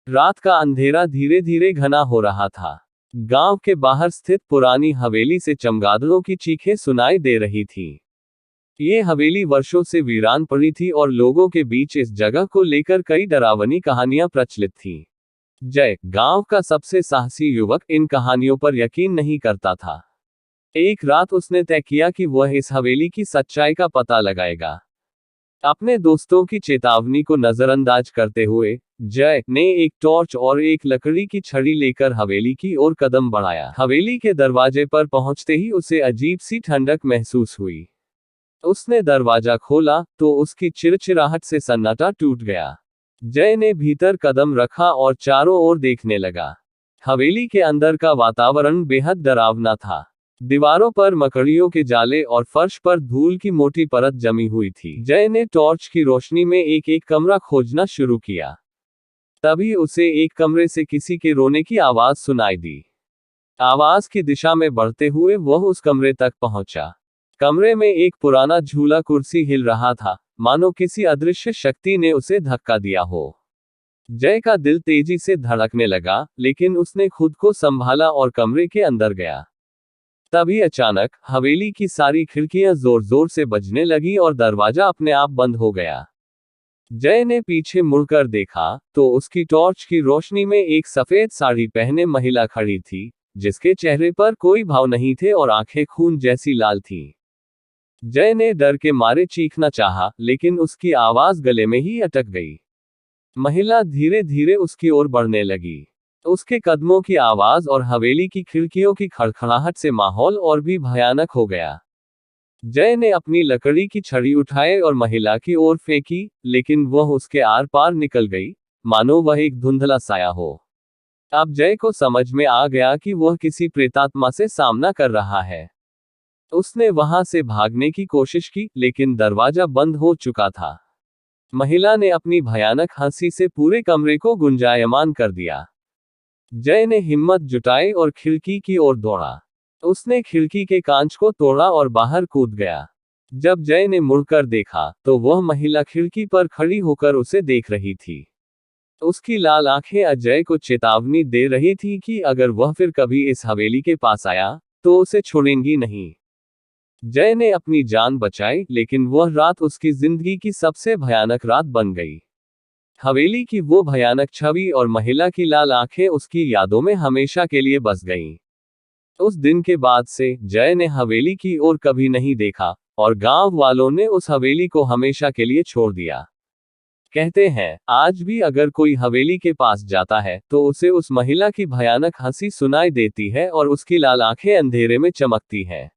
रात का अंधेरा धीरे धीरे घना हो रहा था। गांव के बाहर स्थित पुरानी हवेली से चमगादड़ों की चीखें सुनाई दे रही थी। ये हवेली वर्षों से वीरान पड़ी थी और लोगों के बीच इस जगह को लेकर कई डरावनी कहानियां प्रचलित थीं। जय, गांव का सबसे साहसी युवक, इन कहानियों पर यकीन नहीं करता था। एक रात उसने तय किया कि वह इस हवेली की सच्चाई का पता लगाएगा। अपने दोस्तों की चेतावनी को नजरअंदाज करते हुए जय ने एक टॉर्च और एक लकड़ी की छड़ी लेकर हवेली की ओर कदम बढ़ाया। हवेली के दरवाजे पर पहुंचते ही उसे अजीब सी ठंडक महसूस हुई। उसने दरवाजा खोला तो उसकी चिड़चिड़ाहट से सन्नाटा टूट गया। जय ने भीतर कदम रखा और चारों ओर देखने लगा। हवेली के अंदर का वातावरण बेहद डरावना था। दीवारों पर मकड़ियों के जाले और फर्श पर धूल की मोटी परत जमी हुई थी। जय ने टॉर्च की रोशनी में एक एक कमरा खोजना शुरू किया। तभी उसे एक कमरे से किसी के रोने की आवाज सुनाई दी। आवाज की दिशा में बढ़ते हुए वह उस कमरे तक पहुंचा। कमरे में एक पुराना झूला कुर्सी हिल रहा था, मानो किसी अदृश्य शक्ति ने उसे धक्का दिया हो। जय का दिल तेजी से धड़कने लगा, लेकिन उसने खुद को संभाला और कमरे के अंदर गया। तभी अचानक हवेली की सारी खिड़कियां जोर जोर से बजने लगी और दरवाजा अपने आप बंद हो गया। जय ने पीछे मुड़कर देखा तो उसकी टॉर्च की रोशनी में एक सफेद साड़ी पहने महिला खड़ी थी, जिसके चेहरे पर कोई भाव नहीं थे और आंखें खून जैसी लाल थीं। जय ने डर के मारे चीखना चाहा, लेकिन उसकी आवाज गले में ही अटक गई। महिला धीरे धीरे उसकी ओर बढ़ने लगी। उसके कदमों की आवाज और हवेली की खिड़कियों की खड़खड़ाहट से माहौल और भी भयानक हो गया। जय ने अपनी लकड़ी की छड़ी उठाई और महिला की ओर फेंकी, लेकिन वह उसके आर पार निकल गई, मानो वह एक धुंधला साया हो। अब जय को समझ में आ गया कि वह किसी प्रेतात्मा से सामना कर रहा है। उसने वहां से भागने की कोशिश की, लेकिन दरवाजा बंद हो चुका था। महिला ने अपनी भयानक हंसी से पूरे कमरे को गुंजायमान कर दिया। जय ने हिम्मत जुटाई और खिड़की की ओर दौड़ा। उसने खिड़की के कांच को तोड़ा और बाहर कूद गया। जब जय ने मुड़कर देखा तो वह महिला खिड़की पर खड़ी होकर उसे देख रही थी। उसकी लाल आंखें अजय को चेतावनी दे रही थी कि अगर वह फिर कभी इस हवेली के पास आया तो उसे छोड़ेंगी नहीं। जय ने अपनी जान बचाई, लेकिन वह रात उसकी जिंदगी की सबसे भयानक रात बन गई। हवेली की वो भयानक छवि और महिला की लाल आंखें उसकी यादों में हमेशा के लिए बस गईं। उस दिन के बाद से जय ने हवेली की ओर कभी नहीं देखा और गांव वालों ने उस हवेली को हमेशा के लिए छोड़ दिया। कहते हैं, आज भी अगर कोई हवेली के पास जाता है तो उसे उस महिला की भयानक हंसी सुनाई देती है और उसकी लाल आंखें अंधेरे में चमकती हैं।